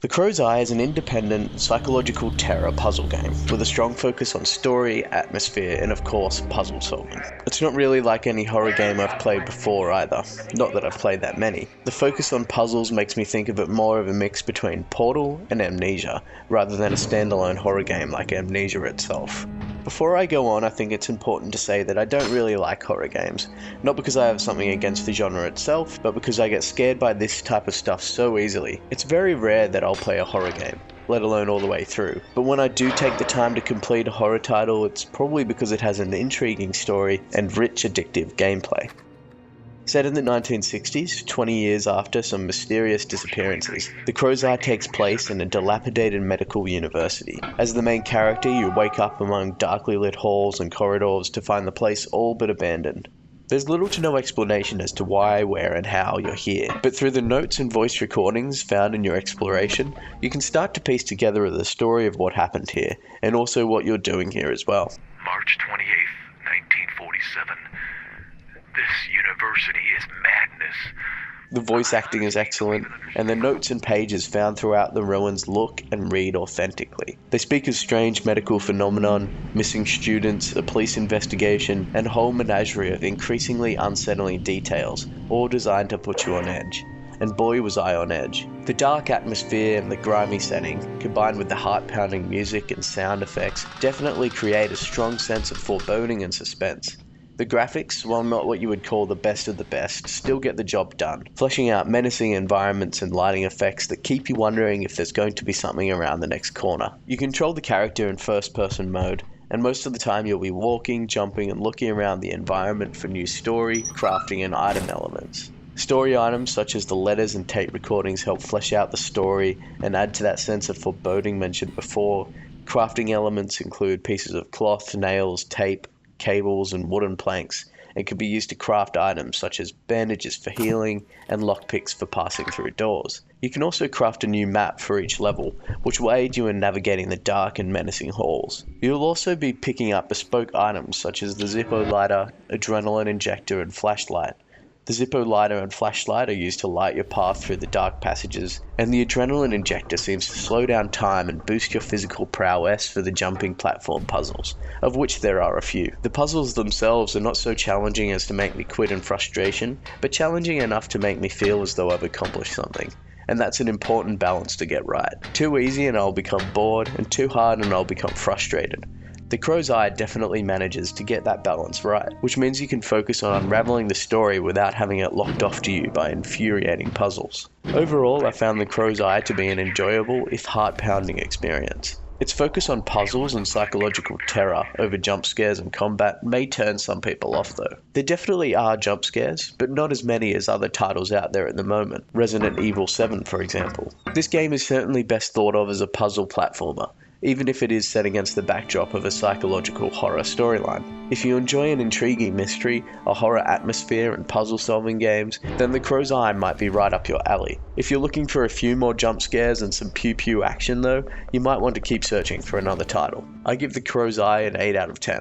The Crow's Eye is an independent, psychological terror puzzle game, with a strong focus on story, atmosphere, and of course, puzzle solving. It's not really like any horror game I've played before either, not that I've played that many. The focus on puzzles makes me think of it more of a mix between Portal and Amnesia, rather than a standalone horror game like Amnesia itself. Before I go on, I think it's important to say that I don't really like horror games, not because I have something against the genre itself, but because I get scared by this type of stuff so easily. It's very rare that I'll play a horror game, let alone all the way through, but when I do take the time to complete a horror title, it's probably because it has an intriguing story and rich, addictive gameplay. Set in the 1960s, 20 years after some mysterious disappearances, The Crow's Eye takes place in a dilapidated medical university. As the main character, you wake up among darkly lit halls and corridors to find the place all but abandoned. There's little to no explanation as to why, where, and how you're here, but through the notes and voice recordings found in your exploration, you can start to piece together the story of what happened here, and also what you're doing here as well. March 28th, 1947. This university is madness. The voice acting is excellent, and the notes and pages found throughout the ruins look and read authentically. They speak of strange medical phenomenon, missing students, a police investigation, and a whole menagerie of increasingly unsettling details, all designed to put you on edge. And boy was I on edge. The dark atmosphere and the grimy setting, combined with the heart-pounding music and sound effects, definitely create a strong sense of foreboding and suspense. The graphics, while not what you would call the best of the best, still get the job done, fleshing out menacing environments and lighting effects that keep you wondering if there's going to be something around the next corner. You control the character in first-person mode, and most of the time you'll be walking, jumping, and looking around the environment for new story, crafting, and item elements. Story items such as the letters and tape recordings help flesh out the story and add to that sense of foreboding mentioned before. Crafting elements include pieces of cloth, nails, tape, cables, and wooden planks, and can be used to craft items such as bandages for healing and lockpicks for passing through doors. You can also craft a new map for each level, which will aid you in navigating the dark and menacing halls. You'll also be picking up bespoke items such as the Zippo lighter, adrenaline injector, and flashlight. The Zippo lighter and flashlight are used to light your path through the dark passages, and the adrenaline injector seems to slow down time and boost your physical prowess for the jumping platform puzzles, of which there are a few. The puzzles themselves are not so challenging as to make me quit in frustration, but challenging enough to make me feel as though I've accomplished something. And that's an important balance to get right. Too easy and I'll become bored, and too hard and I'll become frustrated. The Crow's Eye definitely manages to get that balance right, which means you can focus on unraveling the story without having it locked off to you by infuriating puzzles. Overall, I found The Crow's Eye to be an enjoyable, if heart-pounding experience. Its focus on puzzles and psychological terror over jump scares and combat may turn some people off though. There definitely are jump scares, but not as many as other titles out there at the moment, Resident Evil 7 for example. This game is certainly best thought of as a puzzle platformer, even if it is set against the backdrop of a psychological horror storyline. If you enjoy an intriguing mystery, a horror atmosphere, and puzzle-solving games, then The Crow's Eye might be right up your alley. If you're looking for a few more jump scares and some pew-pew action though, you might want to keep searching for another title. I give The Crow's Eye an 8 out of 10.